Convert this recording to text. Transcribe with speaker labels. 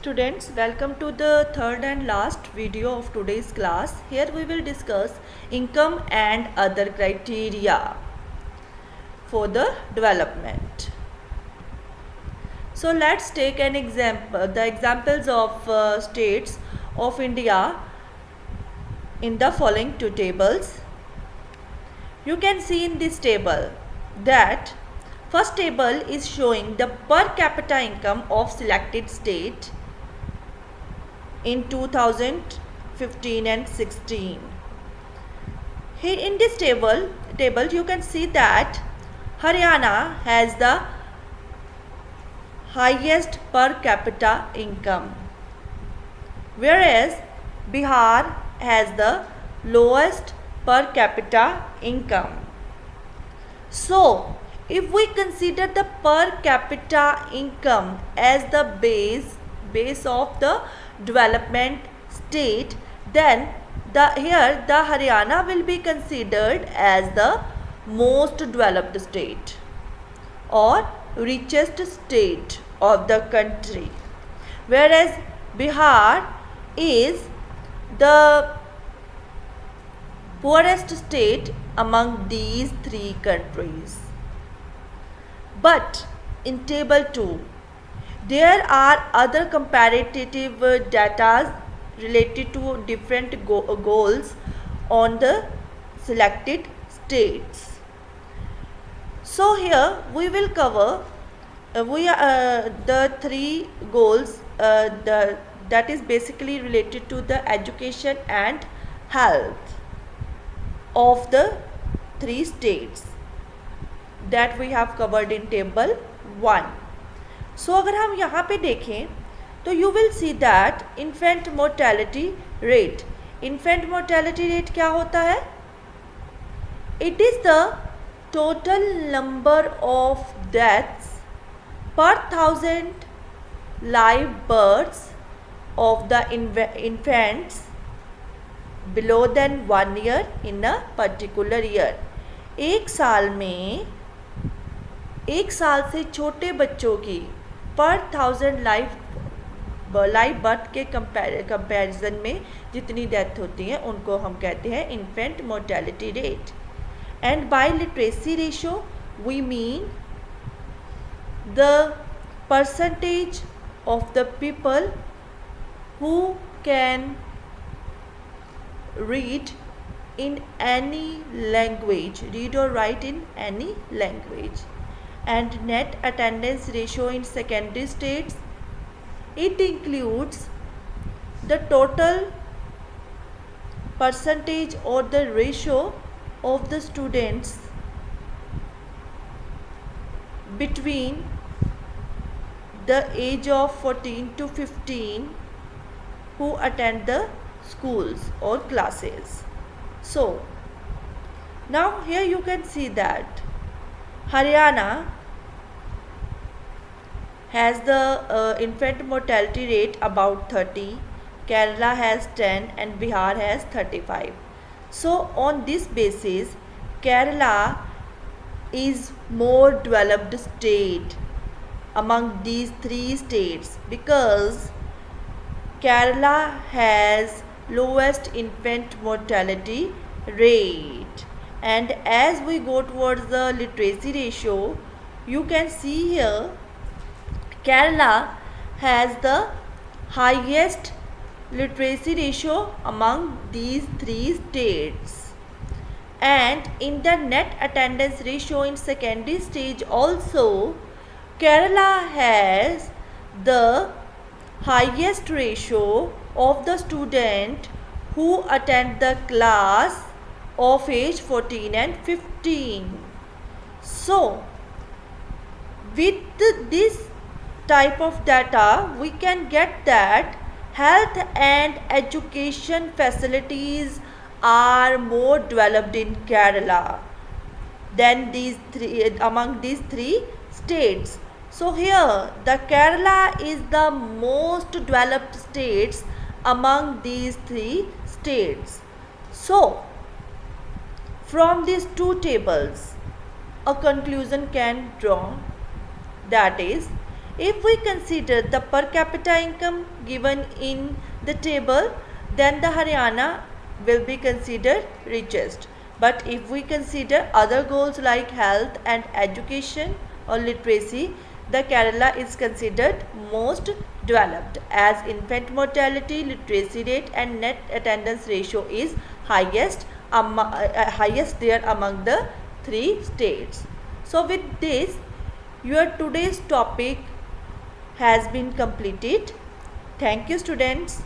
Speaker 1: Students, welcome to the third and last video of today's class. Here we will discuss income and other criteria for the development. So let's take an example, the examples of states of India in the following two tables. You can see in this table that first table is showing the per capita income of selected state in 2015 and 16. Here in this table you can see that Haryana has the highest per capita income, whereas Bihar has the lowest per capita income. So, if we consider the per capita income as the base of the development state, then here the Haryana will be considered as the most developed state or richest state of the country, whereas Bihar is the poorest state among these three countries. But in table 2, there are other comparative data related to different goals on the selected states. So here we will cover the three goals that is basically related to the education and health of the three states that we have covered in table 1. So अगर हम यहाँ पे देखें तो you will see that infant mortality rate. Infant mortality rate क्या होता है? It is the total number of deaths per 1000 live births of the infants below than 1 year in a particular year. एक साल से छोटे बच्चों की पर 1000 लाइव बर्थ के कंपैरिजन में जितनी डेथ होती हैं उनको हम कहते हैं infant mortality rate. And by literacy ratio we mean the percentage of the people who can read in any language, read or write in any language. And net attendance ratio in secondary states, it includes the total percentage or the ratio of the students between the age of 14 to 15 who attend the schools or classes. So now here you can see that Haryana has the infant mortality rate about 30, Kerala has 10 and Bihar has 35. So on this basis Kerala is more developed state among these three states because Kerala has lowest infant mortality rate. And as we go towards the literacy ratio, you can see here Kerala has the highest literacy ratio among these three states. And in the net attendance ratio in secondary stage also, Kerala has the highest ratio of the student who attend the class of age 14 and 15. So with this type of data we can get that health and education facilities are more developed in Kerala than among these three states. So here the Kerala is the most developed states among these three states. So from these two tables a conclusion can draw, that is If we consider the per capita income given in the table, then the Haryana will be considered richest. But if we consider other goals like health and education or literacy, the Kerala is considered most developed, as infant mortality, literacy rate and net attendance ratio is highest there among the three states. So with this, your today's topic has been completed. Thank you, students.